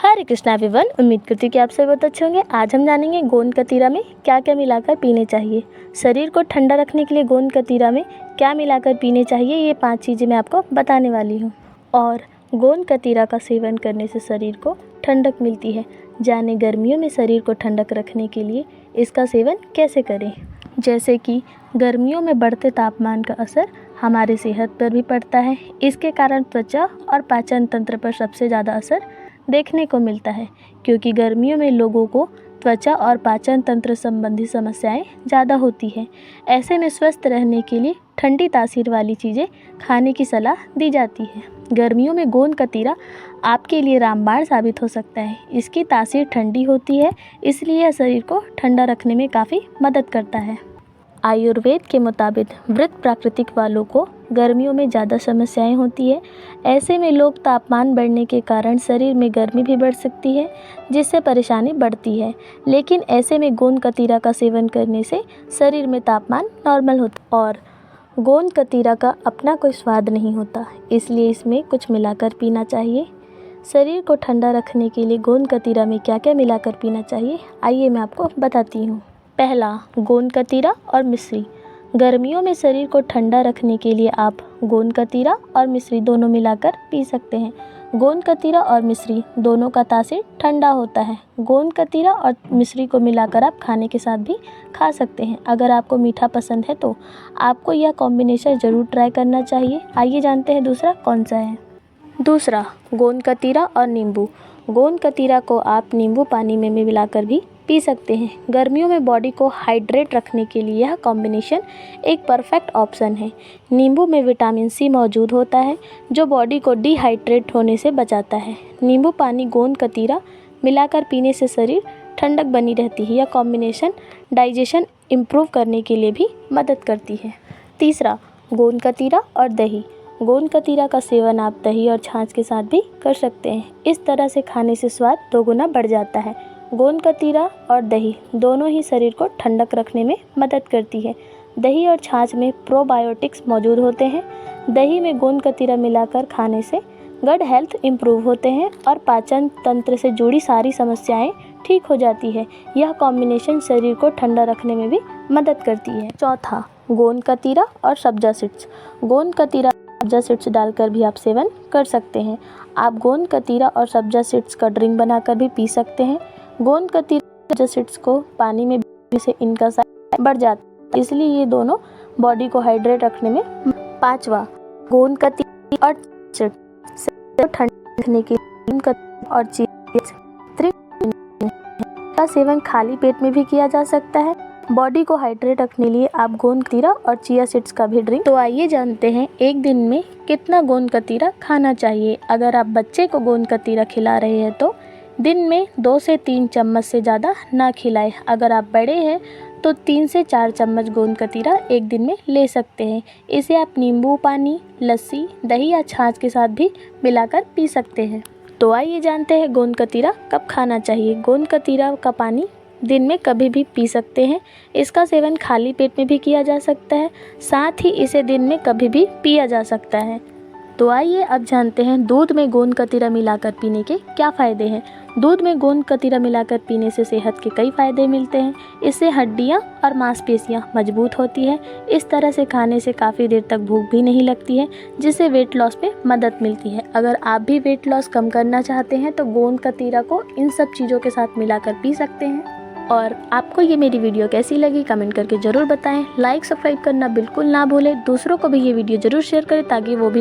हरे Krishna everyone, उम्मीद करती हूँ कि आप सभी बहुत अच्छे होंगे। आज हम जानेंगे गोंद कतीरा में क्या क्या मिलाकर पीने चाहिए। शरीर को ठंडा रखने के लिए गोंद कतीरा में क्या मिलाकर पीने चाहिए, ये 5 चीज़ें मैं आपको बताने वाली हूँ। और गोंद कतीरा का सेवन करने से शरीर को ठंडक मिलती है। जाने गर्मियों में शरीर को ठंडक रखने के लिए इसका सेवन कैसे करें। जैसे कि गर्मियों में बढ़ते तापमान का असर हमारे सेहत पर भी पड़ता है। इसके कारण त्वचा और पाचन तंत्र पर सबसे ज़्यादा असर देखने को मिलता है, क्योंकि गर्मियों में लोगों को त्वचा और पाचन तंत्र संबंधी समस्याएं ज़्यादा होती हैं। ऐसे में स्वस्थ रहने के लिए ठंडी तासीर वाली चीज़ें खाने की सलाह दी जाती है। गर्मियों में गोंद कतीरा आपके लिए रामबाण साबित हो सकता है। इसकी तासीर ठंडी होती है, इसलिए यह शरीर को ठंडा रखने में काफ़ी मदद करता है। आयुर्वेद के मुताबिक मृत प्राकृतिक वालों को गर्मियों में ज़्यादा समस्याएं होती है। ऐसे में लोग तापमान बढ़ने के कारण शरीर में गर्मी भी बढ़ सकती है, जिससे परेशानी बढ़ती है। लेकिन ऐसे में गोंद कतीरा का सेवन करने से शरीर में तापमान नॉर्मल होता है। और गोंद कतीरा का अपना कोई स्वाद नहीं होता, इसलिए इसमें कुछ मिलाकर पीना चाहिए। शरीर को ठंडा रखने के लिए गोंद कतीरा में क्या क्या मिलाकर पीना चाहिए, आइए मैं आपको बताती हूँ। पहला, गोंद कतीरा और मिश्री। गर्मियों में शरीर को ठंडा रखने के लिए आप गोंद कतीरा और मिश्री दोनों मिलाकर पी सकते हैं। गोंद कतीरा और मिश्री दोनों का तासीर ठंडा होता है। गोंद कतीरा और मिश्री को मिलाकर आप खाने के साथ भी खा सकते हैं। अगर आपको मीठा पसंद है तो आपको यह कॉम्बिनेशन ज़रूर ट्राई करना चाहिए। आइए जानते हैं दूसरा कौन सा है। दूसरा, गोंद कतीरा और नींबू। गोंद कतीरा को आप नींबू पानी में मिलाकर भी पी सकते हैं। गर्मियों में बॉडी को हाइड्रेट रखने के लिए यह कॉम्बिनेशन एक परफेक्ट ऑप्शन है। नींबू में विटामिन सी मौजूद होता है, जो बॉडी को डिहाइड्रेट होने से बचाता है। नींबू पानी गोंद कतीरा मिलाकर पीने से शरीर ठंडक बनी रहती है। यह कॉम्बिनेशन डाइजेशन इम्प्रूव करने के लिए भी मदद करती है। तीसरा, गोंद कतीरा और दही। गोंद कतीरा का सेवन आप दही और छाछ के साथ भी कर सकते हैं। इस तरह से खाने से स्वाद दोगुना बढ़ जाता है। गोंद कतीरा और दही दोनों ही शरीर को ठंडक रखने में मदद करती है। दही और छाछ में प्रोबायोटिक्स मौजूद होते हैं। दही में गोंद कतीरा मिलाकर खाने से गट हेल्थ इम्प्रूव होते हैं और पाचन तंत्र से जुड़ी सारी समस्याएं ठीक हो जाती है। यह कॉम्बिनेशन शरीर को ठंडा रखने में भी मदद करती है। चौथा, गोंद कतीरा और सब्जा सीड्स। गोंद कतीरा सब्जा सीड्स डालकर भी आप सेवन कर सकते हैं। आप गोंद कतीरा और सब्जा सीड्स का ड्रिंक बनाकर भी पी सकते हैं। गोंद कतीरा सब्जा सीड्स को पानी में पीने से इनका साइज बढ़ जाता है, इसलिए ये दोनों बॉडी को हाइड्रेट रखने में। पांचवा, गोंद कतीरा और सीड्स ठंडा रखने के लिए गोंद कतीरा और चीज का सेवन खाली पेट में भी किया जा सकता है। बॉडी को हाइड्रेट रखने लिए आप गोंद कतीरा और चिया सीड्स का भी ड्रिंक। तो आइए जानते हैं एक दिन में कितना गोंद कतीरा खाना चाहिए। अगर आप बच्चे को गोंद कतीरा खिला रहे हैं तो दिन में 2 से 3 चम्मच से ज़्यादा ना खिलाएं। अगर आप बड़े हैं तो 3 से 4 चम्मच गोंद कतीरा एक दिन में ले सकते हैं। इसे आप नींबू पानी, लस्सी, दही या छाछ के साथ भी मिलाकर पी सकते हैं। तो आइए जानते हैं गोंद कतीरा कब खाना चाहिए। गोंद कतीरा का पानी दिन में कभी भी पी सकते हैं। इसका सेवन खाली पेट में भी किया जा सकता है, साथ ही इसे दिन में कभी भी पिया जा सकता है। तो आइए अब जानते हैं दूध में गोंद कतीरा मिलाकर पीने के क्या फ़ायदे हैं। दूध में गोंद कतीरा मिलाकर पीने से सेहत के कई फ़ायदे मिलते हैं। इससे हड्डियां और मांसपेशियां मजबूत होती हैं। इस तरह से खाने से काफ़ी देर तक भूख भी नहीं लगती है, जिससे वेट लॉस में मदद मिलती है। अगर आप भी वेट लॉस कम करना चाहते हैं तो गोंद कतीरा को इन सब चीज़ों के साथ मिलाकर पी सकते हैं। और आपको ये मेरी वीडियो कैसी लगी कमेंट करके ज़रूर बताएं। लाइक सब्सक्राइब करना बिल्कुल ना भूलें। दूसरों को भी ये वीडियो ज़रूर शेयर करें ताकि वो भी